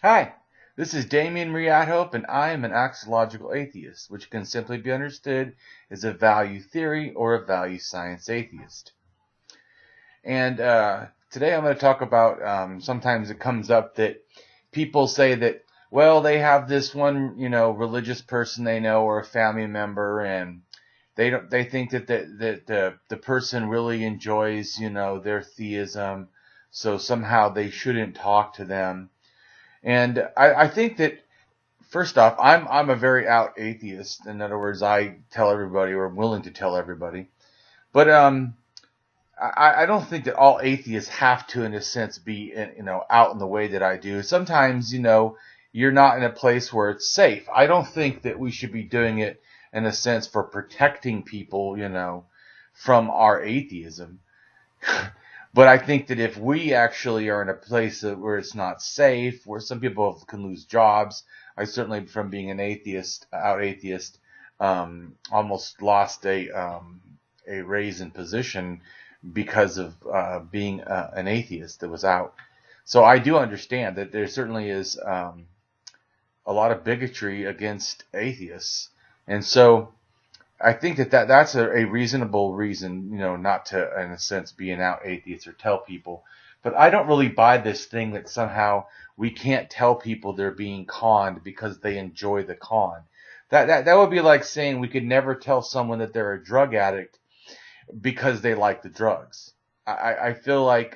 Hi, this is Damien from AtHope, and I am an axiological atheist, which can simply be understood as a value theory or a value science atheist. And today I'm going to talk about, sometimes it comes up that people say that, well, they have this one, religious person they know or a family member, and they think that the person really enjoys, their theism, so somehow they shouldn't talk to them. And I think that first off, I'm a very out atheist. In other words, I tell everybody, or I'm willing to tell everybody. But I don't think that all atheists have to, in a sense, be out in the way that I do. Sometimes you're not in a place where it's safe. I don't think that we should be doing it in a sense for protecting people, from our atheism. But I think that if we actually are in a place where it's not safe, where some people can lose jobs, I certainly, from being an atheist, almost lost a raise in position because of being an atheist that was out. So I do understand that there certainly is a lot of bigotry against atheists, and so I think that's a reasonable reason, not to, in a sense, be an out atheist or tell people. But I don't really buy this thing that somehow we can't tell people they're being conned because they enjoy the con. That would be like saying we could never tell someone that they're a drug addict because they like the drugs. I feel like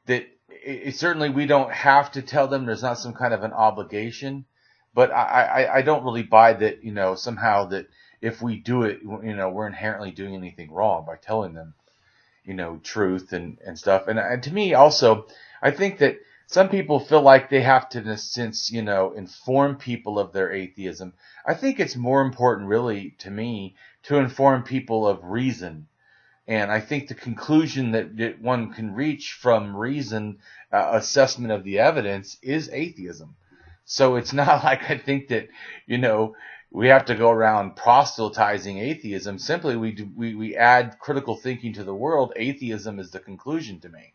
that certainly we don't have to tell them. There's not some kind of an obligation. But I don't really buy that, somehow that if we do it, we're inherently doing anything wrong by telling them, truth and stuff. And to me also, I think that some people feel like they have to, in a sense, inform people of their atheism. I think it's more important, really, to me, to inform people of reason. And I think the conclusion that one can reach from reason, assessment of the evidence, is atheism. So it's not like I think that, we have to go around proselytizing atheism. Simply, we add critical thinking to the world. Atheism is the conclusion to me.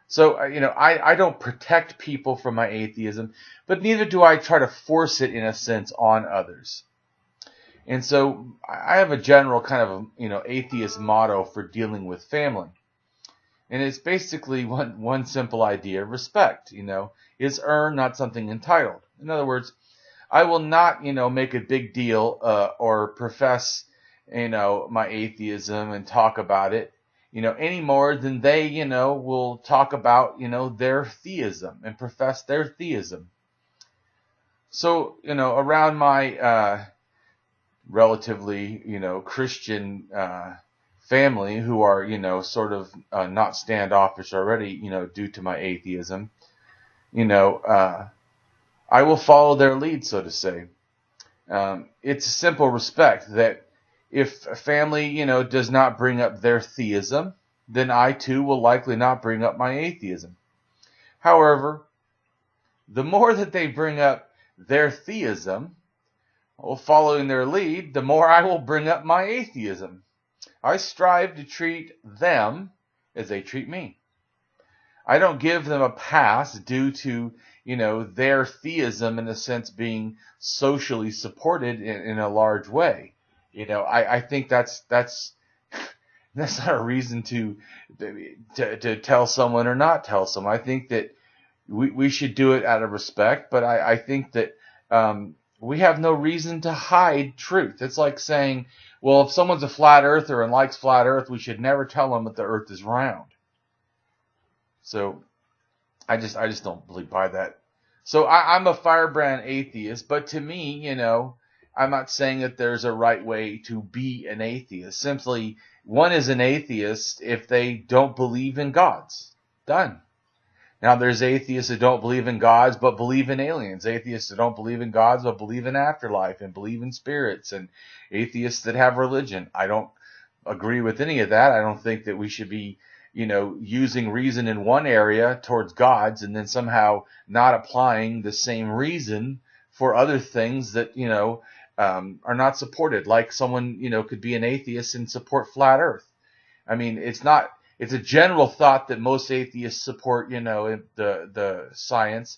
So, I don't protect people from my atheism, but neither do I try to force it, in a sense, on others. And so I have a general kind of, atheist motto for dealing with family. And it's basically one simple idea: respect, is earned, not something entitled. In other words, I will not, make a big deal or profess, my atheism and talk about it, any more than they, will talk about, their theism and profess their theism. So, around my relatively, Christian family who are, sort of not standoffish already, due to my atheism, I will follow their lead, so to say. It's a simple respect that if a family, does not bring up their theism, then I too will likely not bring up my atheism. However, the more that they bring up their theism, well, following their lead, the more I will bring up my atheism. I strive to treat them as they treat me. I don't give them a pass due to, their theism, in a sense, being socially supported in a large way. I think that's not a reason to tell someone or not tell someone. I think that we should do it out of respect, but I think that we have no reason to hide truth. It's like saying, well, if someone's a flat earther and likes flat earth, we should never tell them that the earth is round. So I just don't really buy that. So I'm a firebrand atheist, but to me, I'm not saying that there's a right way to be an atheist. Simply, one is an atheist if they don't believe in gods. Done. Now, there's atheists that don't believe in gods but believe in aliens. Atheists that don't believe in gods but believe in afterlife and believe in spirits. And atheists that have religion. I don't agree with any of that. I don't think that we should be, using reason in one area towards gods and then somehow not applying the same reason for other things that, are not supported. Like someone, could be an atheist and support flat earth. I mean, it's not it's a general thought that most atheists support, the science,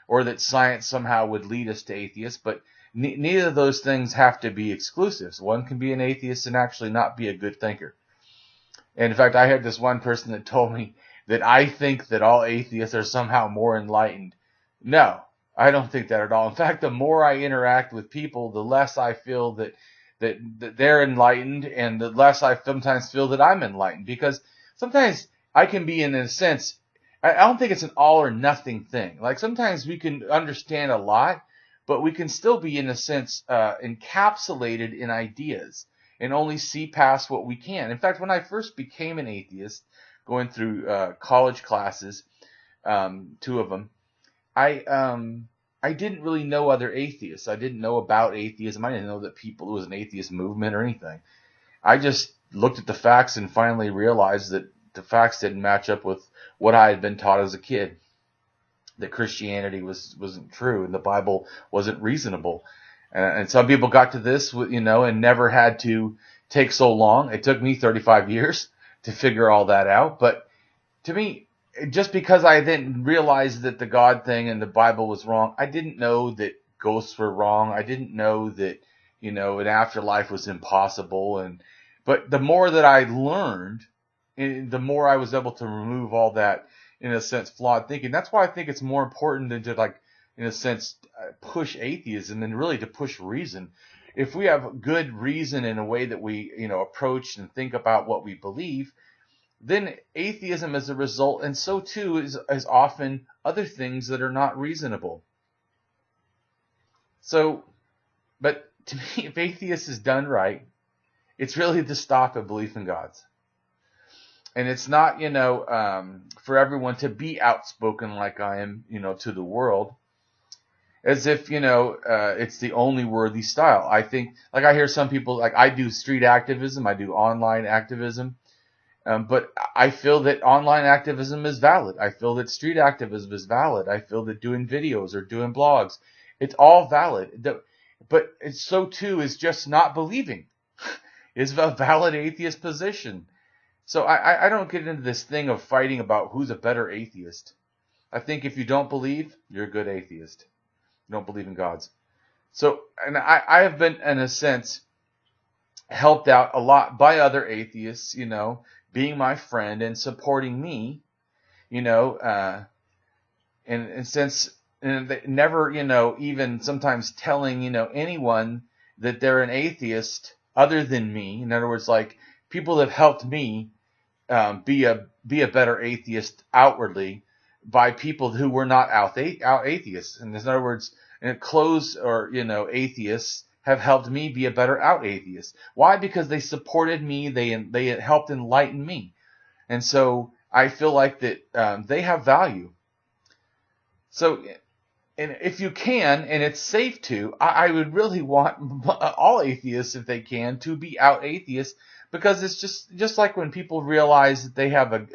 or that science somehow would lead us to atheists. But neither of those things have to be exclusive. One can be an atheist and actually not be a good thinker. And in fact, I had this one person that told me that I think that all atheists are somehow more enlightened. No, I don't think that at all. In fact, the more I interact with people, the less I feel that they're enlightened, and the less I sometimes feel that I'm enlightened. Because sometimes I can be, in a sense, I don't think it's an all or nothing thing. Like sometimes we can understand a lot, but we can still be, in a sense, encapsulated in ideas and only see past what we can. In fact, when I first became an atheist, going through college classes, 2 of them, I didn't really know other atheists. I didn't know about atheism. I didn't know that it was an atheist movement or anything. I just looked at the facts and finally realized that the facts didn't match up with what I had been taught as a kid. That Christianity wasn't true and the Bible wasn't reasonable. And some people got to this, and never had to take so long. It took me 35 years to figure all that out. But to me, just because I didn't realize that the God thing and the Bible was wrong, I didn't know that ghosts were wrong. I didn't know that, an afterlife was impossible. But the more that I learned, the more I was able to remove all that, in a sense, flawed thinking. That's why I think it's more important than to, in a sense, push atheism and really to push reason. If we have good reason in a way that we, approach and think about what we believe, then atheism is a result, and so too is often other things that are not reasonable. So, but to me, if atheist is done right, it's really to stop a belief in gods. And it's not, for everyone to be outspoken like I am, to the world, as if, it's the only worthy style. I think, I hear some people, I do street activism, I do online activism, but I feel that online activism is valid. I feel that street activism is valid. I feel that doing videos or doing blogs, it's all valid. But it's so too is just not believing. Is a valid atheist position. So I don't get into this thing of fighting about who's a better atheist. I think if you don't believe, you're a good atheist. You don't believe in gods. So, and I have been, in a sense, helped out a lot by other atheists, being my friend and supporting me, and since they never, even sometimes telling, anyone that they're an atheist other than me. In other words, people that have helped me be a better atheist outwardly by people who were not out atheists. And in other words, closed or atheists have helped me be a better out atheist. Why? Because they supported me. They helped enlighten me, and so I feel like that they have value. So, and if you can, and it's safe to, I would really want all atheists, if they can, to be out atheists. Because it's just like when people realize that they have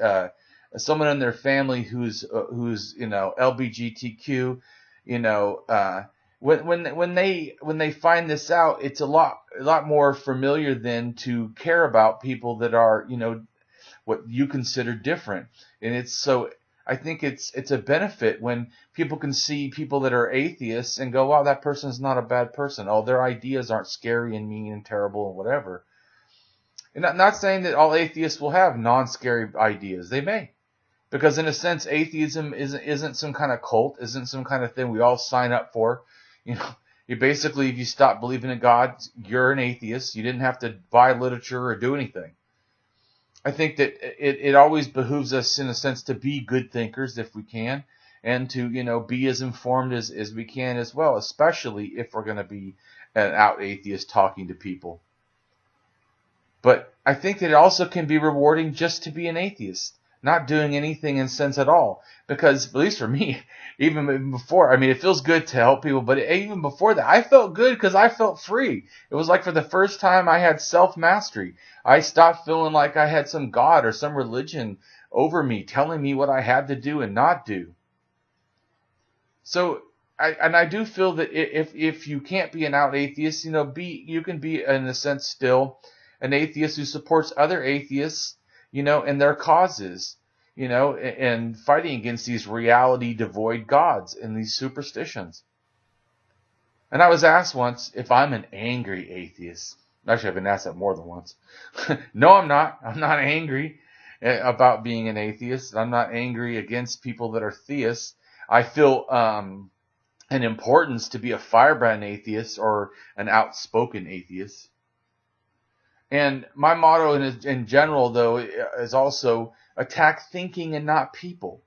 someone in their family who's LGBTQ, when they find this out, it's a lot more familiar than to care about people that are what you consider different. And it's so I think it's a benefit when people can see people that are atheists and go, wow, that person's not a bad person. Oh, their ideas aren't scary and mean and terrible and whatever. And I'm not saying that all atheists will have non-scary ideas. They may. Because in a sense, atheism isn't some kind of cult, isn't some kind of thing we all sign up for. You basically, if you stop believing in God, you're an atheist. You didn't have to buy literature or do anything. I think that it always behooves us, in a sense, to be good thinkers if we can, and to, be as informed as we can as well, especially if we're going to be an out atheist talking to people. But I think that it also can be rewarding just to be an atheist, not doing anything in sense at all. Because, at least for me, even before, it feels good to help people, but even before that, I felt good because I felt free. It was like for the first time I had self-mastery. I stopped feeling like I had some God or some religion over me, telling me what I had to do and not do. So, I do feel that if you can't be an out atheist, you can be, in a sense, still an atheist who supports other atheists, and their causes, and fighting against these reality devoid gods and these superstitions. And I was asked once if I'm an angry atheist. Actually, I've been asked that more than once. No, I'm not. I'm not angry about being an atheist. I'm not angry against people that are theists. I feel an importance to be a firebrand atheist or an outspoken atheist. And my motto in general, though, is also attack thinking and not people.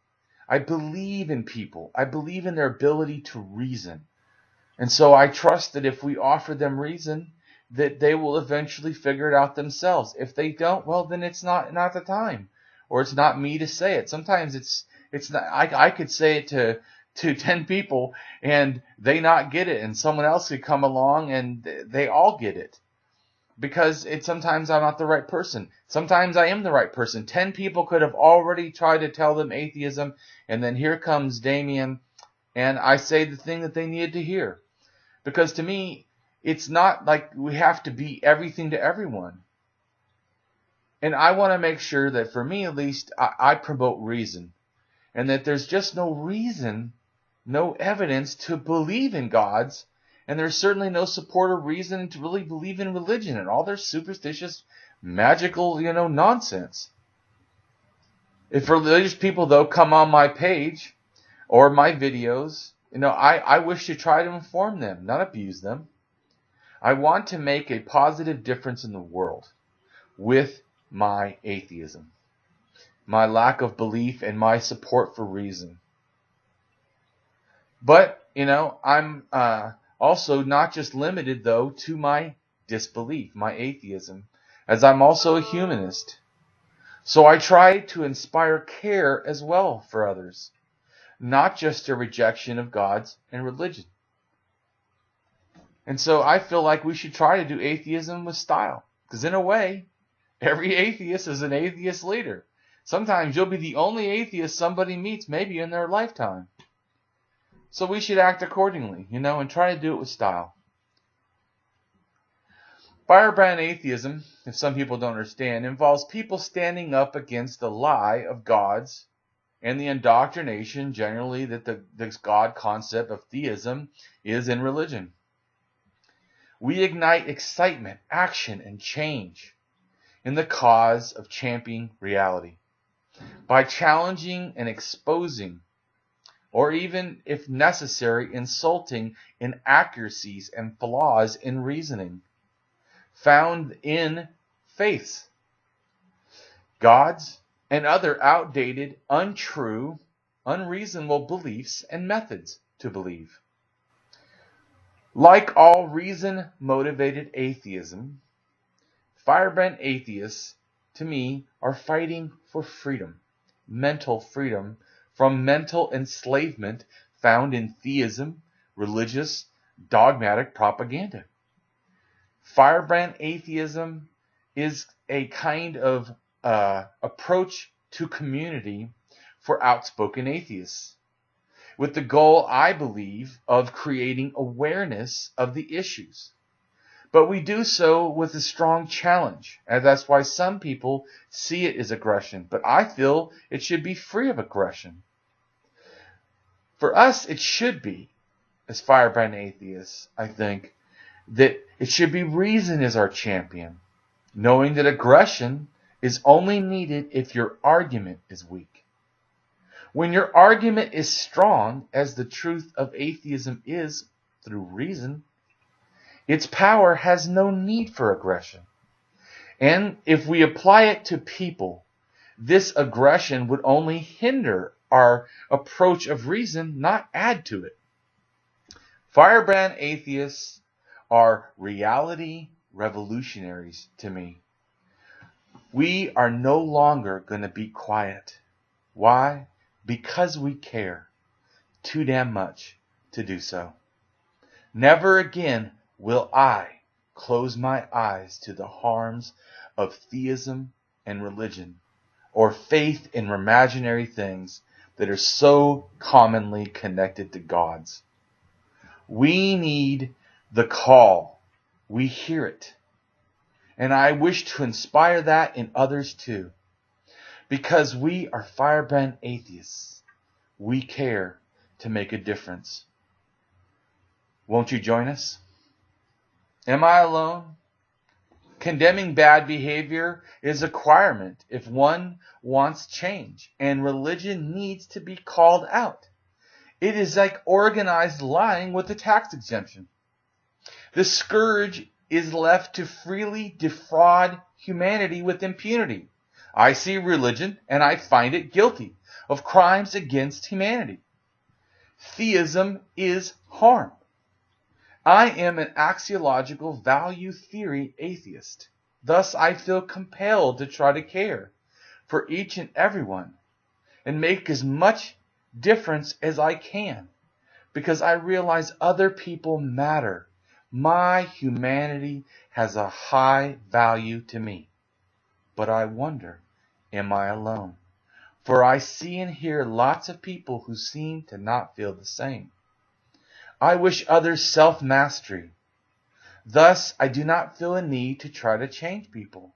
I believe in people. I believe in their ability to reason. And so I trust that if we offer them reason, that they will eventually figure it out themselves. If they don't, well, then it's not the time. Or it's not me to say it. Sometimes it's not. I could say it to 10 people and they not get it. And someone else could come along and they all get it. Because sometimes I'm not the right person. Sometimes I am the right person. 10 people could have already tried to tell them atheism, and then here comes Damien, and I say the thing that they needed to hear. Because to me, it's not like we have to be everything to everyone. And I want to make sure that, for me at least, I promote reason. And that there's just no reason, no evidence to believe in gods. And there's certainly no support or reason to really believe in religion and all their superstitious, magical, nonsense. If religious people, though, come on my page or my videos, I wish to try to inform them, not abuse them. I want to make a positive difference in the world with my atheism, my lack of belief, and my support for reason. But, I'm also not just limited, though, to my disbelief, my atheism, as I'm also a humanist. So I try to inspire care as well for others, not just a rejection of gods and religion. And so I feel like we should try to do atheism with style, because in a way, every atheist is an atheist leader. Sometimes you'll be the only atheist somebody meets maybe in their lifetime. So we should act accordingly, and try to do it with style. Firebrand atheism, if some people don't understand, involves people standing up against the lie of gods and the indoctrination generally that this God concept of theism is in religion. We ignite excitement, action, and change in the cause of championing reality by challenging and exposing, or even, if necessary, insulting inaccuracies and flaws in reasoning found in faiths, gods, and other outdated, untrue, unreasonable beliefs and methods to believe. Like all reason-motivated atheism, firebrand atheists, to me, are fighting for freedom, mental freedom, from mental enslavement found in theism, religious, dogmatic propaganda. Firebrand atheism is a kind of approach to community for outspoken atheists, with the goal, I believe, of creating awareness of the issues. But we do so with a strong challenge, and that's why some people see it as aggression. But I feel it should be free of aggression. For us, it should be, as firebrand atheists, I think, that it should be reason as our champion, knowing that aggression is only needed if your argument is weak. When your argument is strong, as the truth of atheism is through reason, its power has no need for aggression. And if we apply it to people, this aggression would only hinder our approach of reason, not add to it. Firebrand atheists are reality revolutionaries to me. We are no longer going to be quiet. Why? Because we care too damn much to do so. Never again will I close my eyes to the harms of theism and religion, or faith in imaginary things that are so commonly connected to gods. We need the call. We hear it. And I wish to inspire that in others too. Because we are firebrand atheists, we care to make a difference. Won't you join us? Am I alone? Condemning bad behavior is a requirement if one wants change, and religion needs to be called out. It is like organized lying with a tax exemption. The scourge is left to freely defraud humanity with impunity. I see religion and I find it guilty of crimes against humanity. Theism is harm. I am an axiological value theory atheist. Thus, I feel compelled to try to care for each and everyone and make as much difference as I can, because I realize other people matter. My humanity has a high value to me. But I wonder, am I alone? For I see and hear lots of people who seem to not feel the same. I wish others self-mastery. Thus, I do not feel a need to try to change people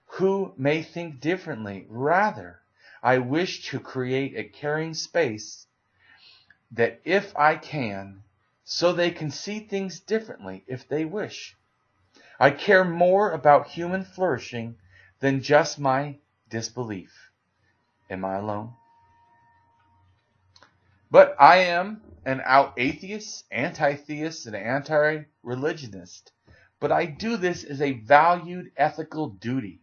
who may think differently. Rather, I wish to create a caring space that if I can, so they can see things differently if they wish. I care more about human flourishing than just my disbelief. Am I alone? But I am an out atheist, anti-theist, and anti-religionist. But I do this as a valued ethical duty.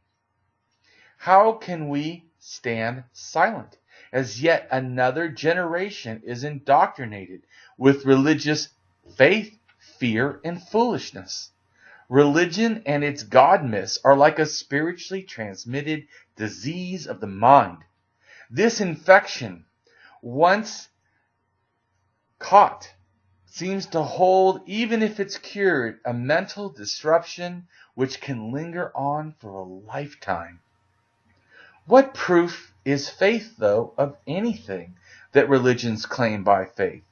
How can we stand silent as yet another generation is indoctrinated with religious faith, fear, and foolishness? Religion and its God myths are like a spiritually transmitted disease of the mind. This infection, once caught, seems to hold, even if it's cured, a mental disruption which can linger on for a lifetime. What proof is faith, though, of anything that religions claim by faith?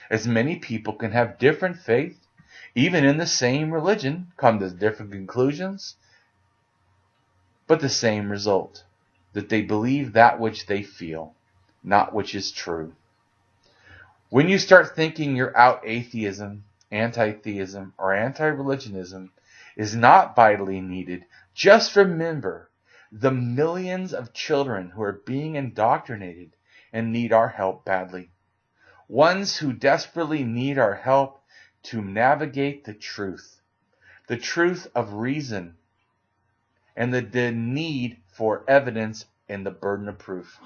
As many people can have different faith, even in the same religion, come to different conclusions, but the same result, that they believe that which they feel, not which is true. When you start thinking your out atheism, anti-theism, or anti-religionism is not vitally needed, just remember the millions of children who are being indoctrinated and need our help badly. Ones who desperately need our help to navigate the truth of reason, and the need for evidence and the burden of proof.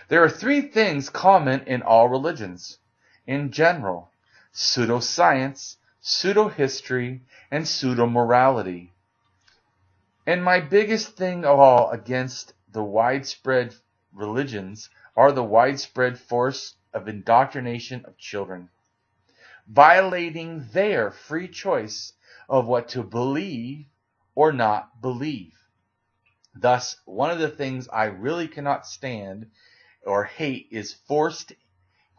There are three things common in all religions in general: pseudoscience, pseudo-history, and pseudo-morality. And my biggest thing of all against the widespread religions are the widespread force of indoctrination of children, violating their free choice of what to believe or not believe. Thus, one of the things I really cannot stand or hate is forced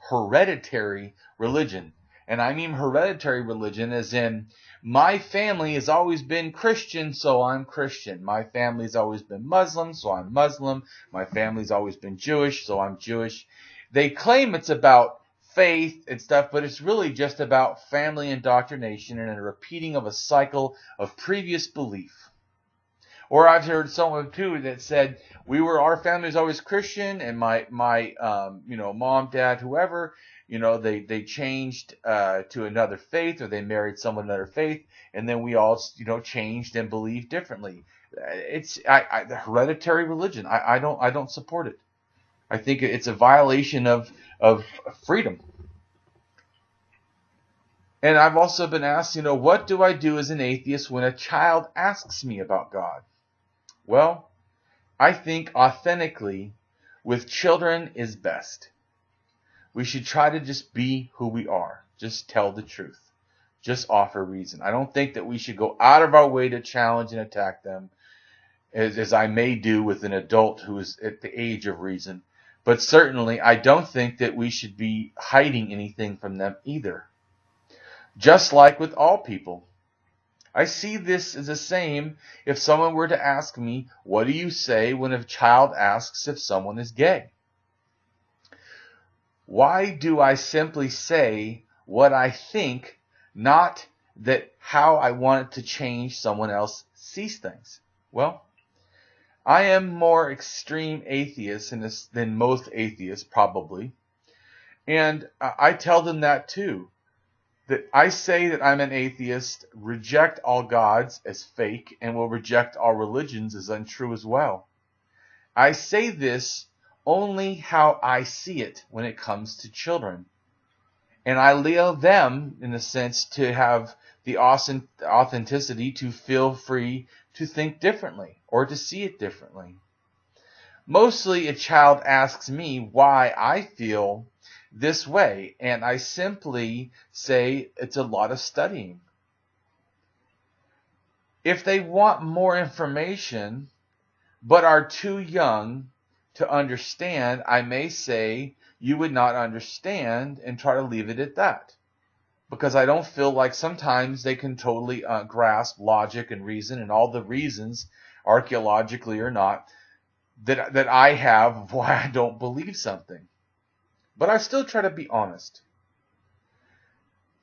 hereditary religion. And I mean hereditary religion as in, my family has always been Christian, so I'm Christian. My family's always been Muslim, so I'm Muslim. My family's always been Jewish, so I'm Jewish. They claim it's about faith and stuff, but it's really just about family indoctrination and a repeating of a cycle of previous belief. Or I've heard someone too that said our family's always Christian, and my mom, dad, whoever, they changed to another faith, or they married someone another faith, and then we all changed and believed differently. It's the hereditary religion. I don't support it. I think it's a violation of freedom. And I've also been asked, what do I do as an atheist when a child asks me about God? Well, I think authentically with children is best. We should try to just be who we are. Just tell the truth. Just offer reason. I don't think that we should go out of our way to challenge and attack them, as I may do with an adult who is at the age of reason. But certainly, I don't think that we should be hiding anything from them either. Just like with all people, I see this as the same if someone were to ask me, what do you say when a child asks if someone is gay? Why do I simply say what I think, not that how I want it to change someone else sees things? Well, I am more extreme atheist than most atheists, probably. And I tell them that too. That I say that I'm an atheist, reject all gods as fake, and will reject all religions as untrue as well. I say this only how I see it when it comes to children. And I allow them, in a sense, to have the authenticity to feel free to think differently or to see it differently. Mostly a child asks me why I feel this way, and I simply say it's a lot of studying. If they want more information but are too young to understand, I may say you would not understand and try to leave it at that. Because I don't feel like sometimes they can totally grasp logic and reason and all the reasons, archaeologically or not, that I have of why I don't believe something. But I still try to be honest.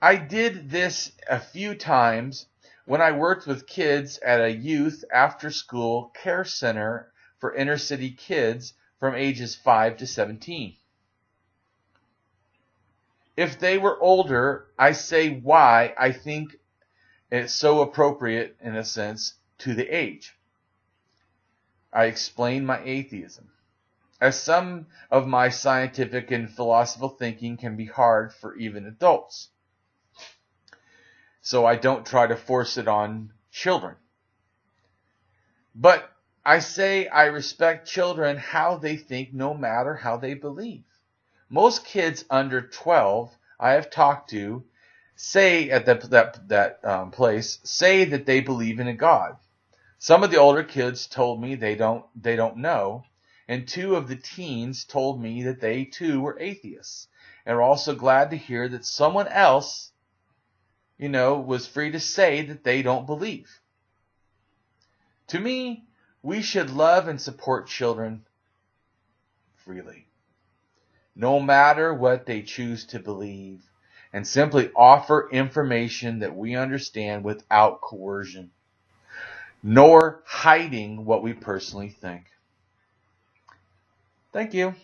I did this a few times when I worked with kids at a youth after-school care center for inner-city kids from ages 5 to 17. If they were older, I say why I think it's so appropriate, in a sense, to the age. I explain my atheism, as some of my scientific and philosophical thinking can be hard for even adults. So I don't try to force it on children. But I say I respect children how they think, no matter how they believe. Most kids under 12 I have talked to say at that place say that they believe in a God. Some of the older kids told me they don't know, and 2 of the teens told me that they too were atheists, and were also glad to hear that someone else, was free to say that they don't believe. To me, we should love and support children freely, no matter what they choose to believe, and simply offer information that we understand without coercion, nor hiding what we personally think. Thank you.